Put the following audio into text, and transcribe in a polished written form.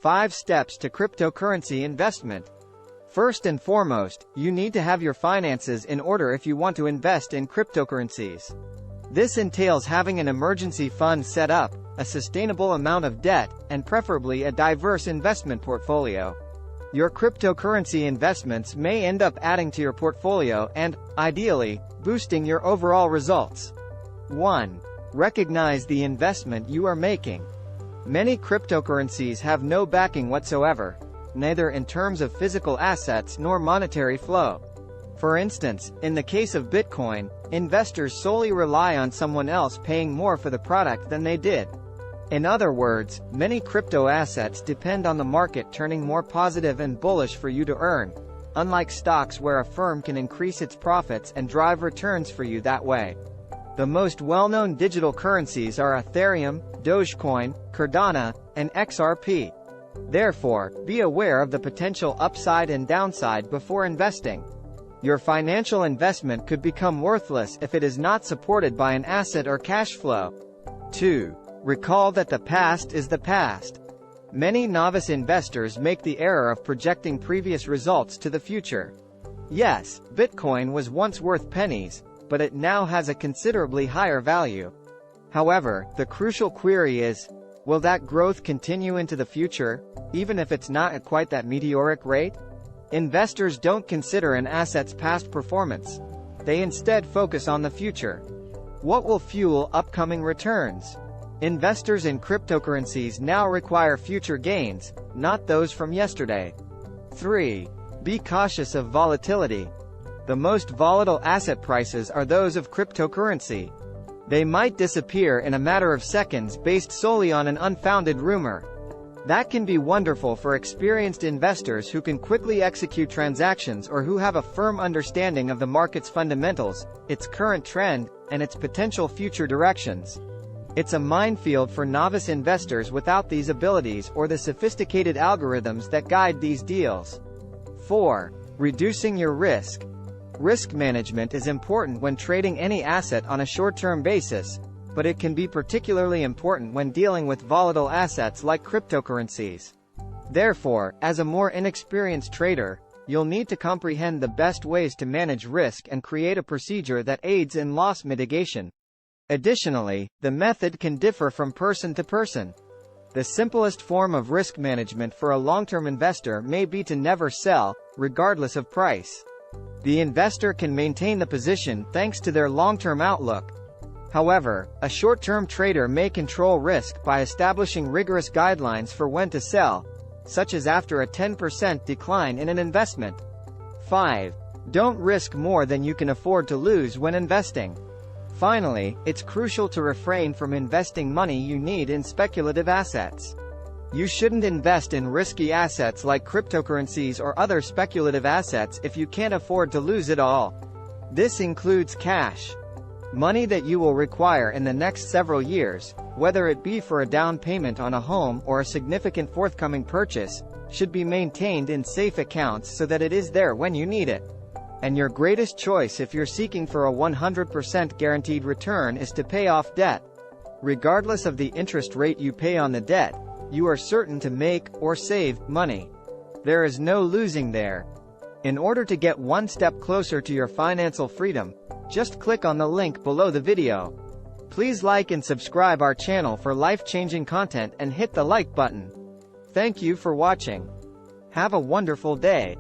5 steps to cryptocurrency investment. First and foremost, you need to have your finances in order if you want to invest in cryptocurrencies. This entails having an emergency fund set up, a sustainable amount of debt, and preferably a diverse investment portfolio. Your cryptocurrency investments may end up adding to your portfolio and, ideally, boosting your overall results. 1. Recognize the investment you are making. Many cryptocurrencies have no backing whatsoever, neither in terms of physical assets nor monetary flow. For instance, in the case of Bitcoin, investors solely rely on someone else paying more for the product than they did. In other words, many crypto assets depend on the market turning more positive and bullish for you to earn, unlike stocks where a firm can increase its profits and drive returns for you that way. The most well-known digital currencies are Ethereum, Dogecoin, Cardano, and XRP. Therefore, be aware of the potential upside and downside before investing. Your financial investment could become worthless if it is not supported by an asset or cash flow. 2. Recall that the past is the past. Many novice investors make the error of projecting previous results to the future. Yes, Bitcoin was once worth pennies, but it now has a considerably higher value. However, the crucial query is, will that growth continue into the future, even if it's not at quite that meteoric rate? Investors don't consider an asset's past performance. They instead focus on the future. What will fuel upcoming returns? Investors in cryptocurrencies now require future gains, not those from yesterday. 3. Be cautious of volatility. The most volatile asset prices are those of cryptocurrency. They might disappear in a matter of seconds based solely on an unfounded rumor. That can be wonderful for experienced investors who can quickly execute transactions or who have a firm understanding of the market's fundamentals, its current trend, and its potential future directions. It's a minefield for novice investors without these abilities or the sophisticated algorithms that guide these deals. 4. Reducing your risk. Risk management is important when trading any asset on a short-term basis, but it can be particularly important when dealing with volatile assets like cryptocurrencies. Therefore, as a more inexperienced trader, you'll need to comprehend the best ways to manage risk and create a procedure that aids in loss mitigation. Additionally, the method can differ from person to person. The simplest form of risk management for a long-term investor may be to never sell, regardless of price. The investor can maintain the position thanks to their long-term outlook. However, a short-term trader may control risk by establishing rigorous guidelines for when to sell, such as after a 10% decline in an investment. 5. Don't risk more than you can afford to lose when investing. Finally, it's crucial to refrain from investing money you need in speculative assets. You shouldn't invest in risky assets like cryptocurrencies or other speculative assets if you can't afford to lose it all. This includes cash. Money that you will require in the next several years, whether it be for a down payment on a home or a significant forthcoming purchase, should be maintained in safe accounts so that it is there when you need it. And your greatest choice if you're seeking for a 100% guaranteed return is to pay off debt. Regardless of the interest rate you pay on the debt, you are certain to make, or save, money. There is no losing there. In order to get one step closer to your financial freedom, just click on the link below the video. Please like and subscribe our channel for life-changing content and hit the like button. Thank you for watching. Have a wonderful day.